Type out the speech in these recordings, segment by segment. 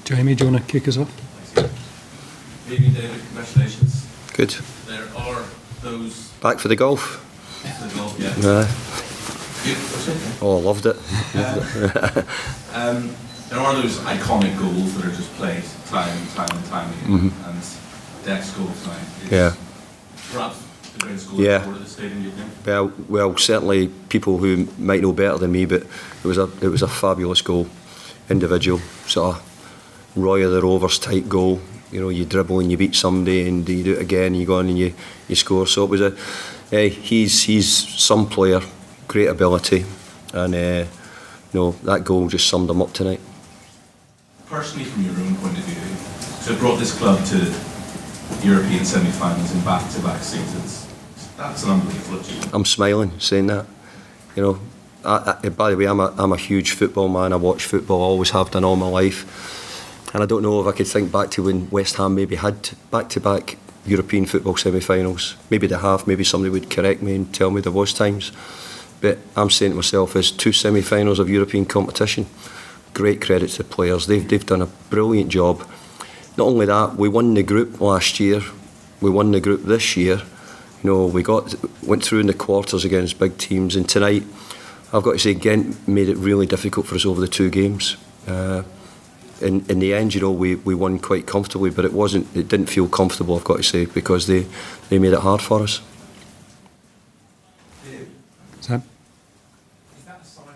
Jamie, do you want to kick us off? Good evening, David. Congratulations. Good. There are those... Back for the golf? The golf, yeah. Oh, I loved it. There are those iconic goals that are just played time and time and time again. And Dec's goal tonight is perhaps the greatest goal ever scored at the stadium, you think? Well, certainly people who might know better than me, but it was a fabulous goal. Individual, sort of Roy of the Rovers type goal. You know, you dribble and you beat somebody, and you do it again, you go on and you score. So it was he's some player, great ability, and that goal just summed him up tonight. Personally, from your own point of view, so it brought this club to European semi-finals in back-to-back seasons. That's an unbelievable achievement. I'm smiling saying that. You know, by the way, I'm a huge football man. I watch football, always have done all my life. And I don't know if I could think back to when West Ham maybe had back-to-back European football semi-finals. Maybe they have, maybe somebody would correct me and tell me there was times. But I'm saying to myself, as 2 semi-finals of European competition, great credit to the players. They've done a brilliant job. Not only that, we won the group last year, we won the group this year. You know, went through in the quarters against big teams, and tonight, I've got to say, Gent made it really difficult for us over the 2 games. In the end, you know, we won quite comfortably, but it didn't feel comfortable, I've got to say, because they made it hard for us. Sam? Is that a sign of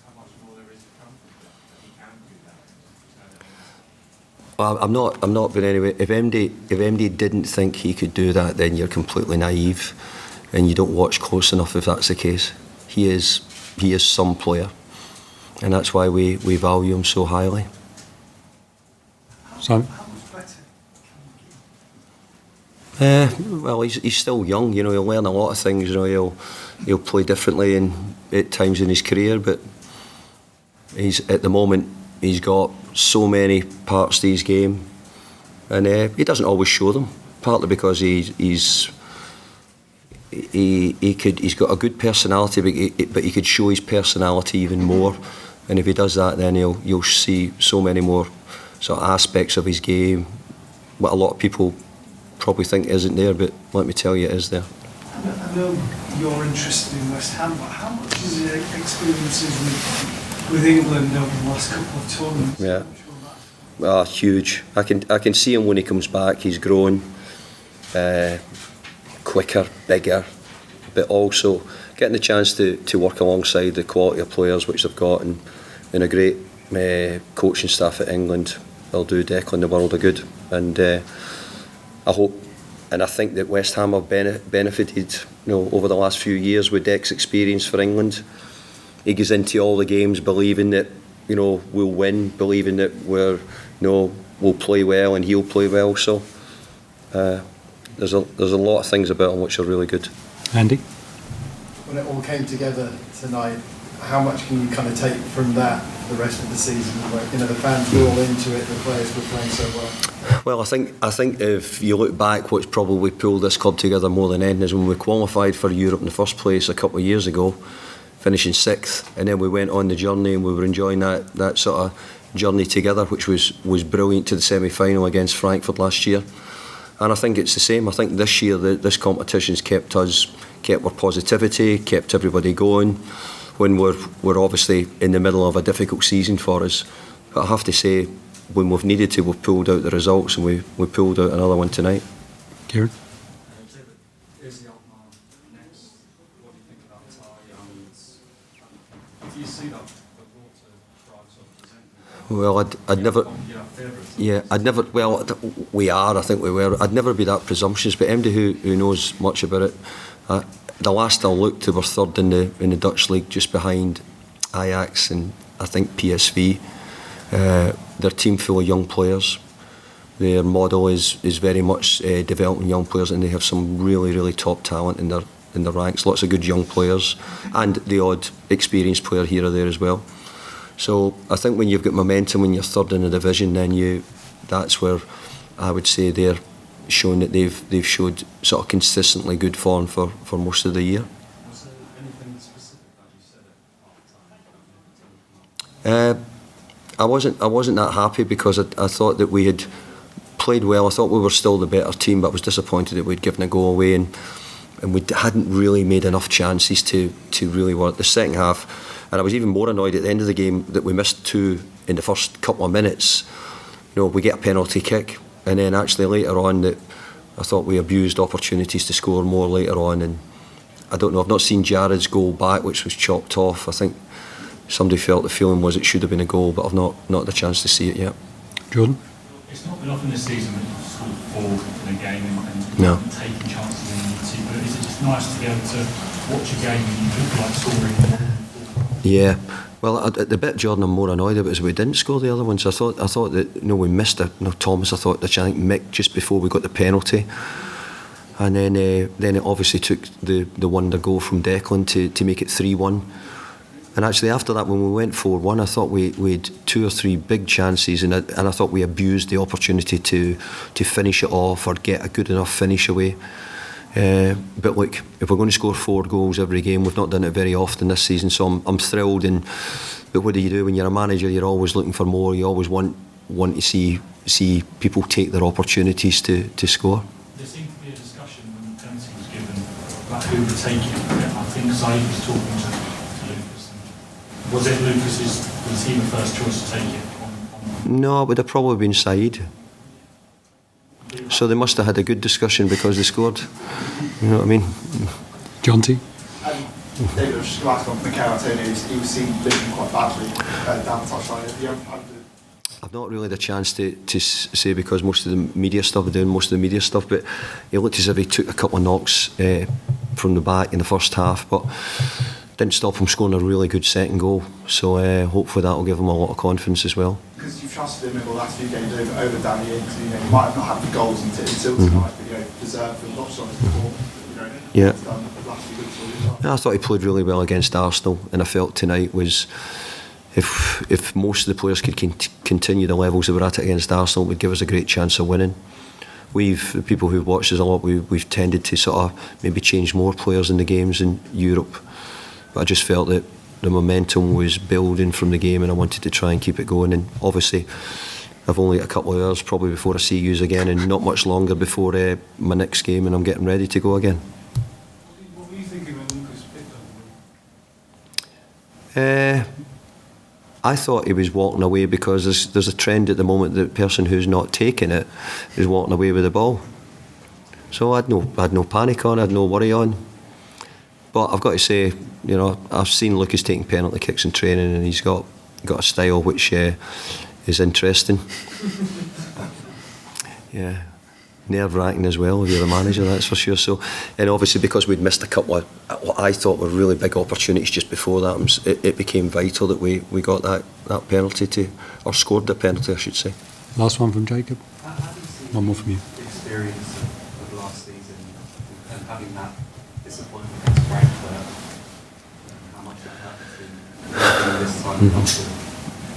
how much more there is to come that he can do that? Well, I'm not but anyway, if MD didn't think he could do that, then you're completely naive and you don't watch close enough if that's the case. He is some player, and that's why we value him so highly. Simon? How much better can he get? Well, he's still young, you know, he'll learn a lot of things, you know, he'll play differently at times in his career, but at the moment he's got so many parts to his game, and he doesn't always show them, partly because he's got a good personality, but he could show his personality even more, and if he does that, then you'll see so many more sort of aspects of his game, what a lot of people probably think isn't there, but let me tell you, it is there. I know you're interested in West Ham, but how much is your experiences with England over the last couple of tournaments? Yeah. Huge. I can see him when he comes back. He's grown quicker, bigger, but also getting the chance to work alongside the quality of players which they've got, and a great coaching staff at England. They'll do Declan the world of good, and I hope, and I think that West Ham have benefited, you know, over the last few years with Dec's experience for England. He goes into all the games believing that, you know, we'll win, believing that we'll play well and he'll play well. So there's a lot of things about him which are really good. Andy? When it all came together tonight, how much can you kind of take from that for the rest of the season? Where, you know, the fans were all into it, the players were playing so well. Well, I think if you look back, what's probably pulled this club together more than anything is when we qualified for Europe in the first place a couple of years ago, finishing 6th, and then we went on the journey and we were enjoying that sort of journey together, which was brilliant, to the semi-final against Frankfurt last year. And I think it's the same. I think this year this competition's kept our positivity, kept everybody going, when we're obviously in the middle of a difficult season for us. But I have to say, when we've needed to, we've pulled out the results, and we pulled out another one tonight. Kieran? David, is the Alkmaar next? What do you think about Ty? Do you see that the water drives up presenting? Well, I'd never. Well, we are. I think we were. I'd never be that presumptuous. But MD, who knows much about it, the last I looked, they were 3rd in the Dutch league, just behind Ajax and I think PSV. Their team full of young players. Their model is very much developing young players, and they have some really top talent in their ranks. Lots of good young players, and the odd experienced player here or there as well. So I think when you've got momentum, when you're 3rd in the division, then that's where I would say they're showing that they've showed sort of consistently good form for most of the year. Was there anything specific that you said at half time? I wasn't that happy because I thought that we had played well. I thought we were still the better team, but I was disappointed that we'd given a goal away and we hadn't really made enough chances to really work the second half. And I was even more annoyed at the end of the game that we missed 2 in the first couple of minutes. We get a penalty kick, and then actually later on that I thought we abused opportunities to score more later on. And I don't know, I've not seen Jared's goal back, which was chopped off. I think somebody felt the feeling was it should have been a goal, but I've not had the chance to see it yet. Jordan? It's not been often this season when you've scored 4 in a game and No. taking chances when you need to, but is it just nice to be able to watch a game and you look like scoring more than 4? Yeah. Well, the bit Jordan I'm more annoyed about is we didn't score the other ones. I thought that we missed it. Thomas, I think Mick just before we got the penalty, and then it obviously took the wonder goal from Declan to make it 3-1. And actually after that, when we went 4-1, I thought we had 2 or 3 big chances, and I thought we abused the opportunity to finish it off or get a good enough finish away. But look, if we're going to score 4 goals every game, we've not done it very often this season, so I'm thrilled. But what do you do when you're a manager? You're always looking for more. You always want to see people take their opportunities to score. There seemed to be a discussion when the penalty was given about who would take it. I think Zaid was talking to Lucas. Was it Lucas's? Was he the first choice to take it? No, it would have probably been Said. So they must have had a good discussion because they scored. You know what I mean? John T? David, just last one, Michail Antonio, he was seen looking quite badly down the touchline. I've not really had a chance to say because most of the media stuff, we're doing most of the media stuff, but it looked as if he took a couple of knocks from the back in the first half, but didn't stop him scoring a really good second goal. So hopefully that will give him a lot of confidence as well. Because you've trusted him in the last few games over Danny Ings, you might have not had the goals until tonight, but deserved them, not on his performance. Yeah. Done the last few good for you. I thought he played really well against Arsenal, and I felt tonight was if most of the players could continue the levels that we're at against Arsenal, it would give us a great chance of winning. The people who've watched us a lot, we've tended to sort of maybe change more players in the games in Europe, but I just felt that the momentum was building from the game and I wanted to try and keep it going. And obviously I've only got a couple of hours probably before I see yous again, and not much longer before my next game, and I'm getting ready to go again. What were you thinking when Lucas picked up? I thought he was walking away because there's a trend at the moment that the person who's not taking it is walking away with the ball. So I had no panic on, I had no worry on. But I've got to say, I've seen Lucas taking penalty kicks in training, and he's got a style which is interesting. Yeah, nerve-wracking as well if you're the manager, that's for sure. So, and obviously because we'd missed a couple of what I thought were really big opportunities just before that, it became vital that we got that penalty or scored the penalty, I should say. Last one from Jacob. How do you see One more from you. the experience of last season and having that disappointment against Frankfurt, how much that happened to this time,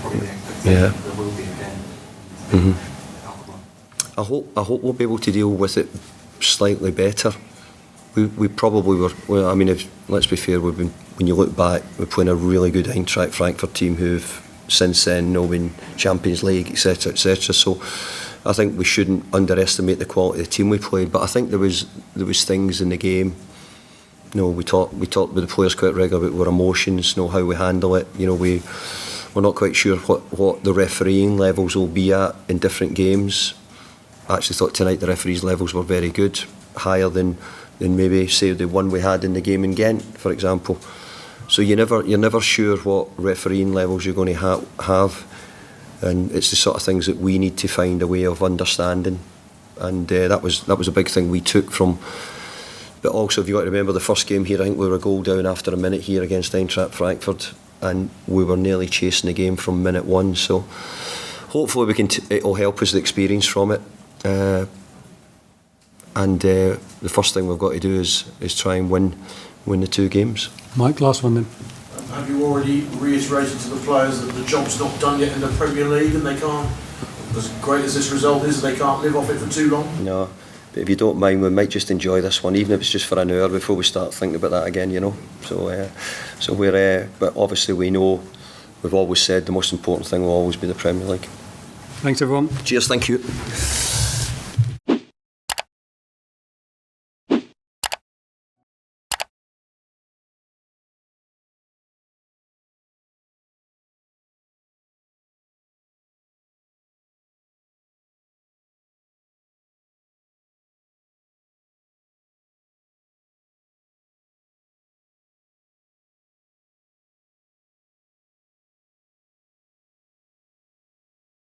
probably the expectation there will be again. Alkmaar. I hope we'll be able to deal with it slightly better. We probably were. Well, I mean, let's be fair. When you look back, we're playing a really good Eintracht Frankfurt team who've since then been Champions League, etc., etc. So I think we shouldn't underestimate the quality of the team we played. But I think there was things in the game. We talked with the players quite regularly about our emotions, how we handle it. We're not quite sure what the refereeing levels will be at in different games. I actually thought tonight the referees' levels were very good, higher than maybe say the one we had in the game in Gent, for example. So you're never sure what refereeing levels you're going to have, and it's the sort of things that we need to find a way of understanding. And that was a big thing we took from. But also, if you got to remember the first game here, I think we were a goal down after a minute here against Eintracht Frankfurt, and we were nearly chasing the game from minute 1. So hopefully it'll help us the experience from it. And the first thing we've got to do is try and win the 2 games. Mike, last one then. Have you already reiterated to the players that the job's not done yet in the Premier League, and they can't, as great as this result is, they can't live off it for too long? No, but if you don't mind, we might just enjoy this one, even if it's just for an hour before we start thinking about that again, So we're, but obviously we know we've always said the most important thing will always be the Premier League. Thanks, everyone. Cheers, thank you.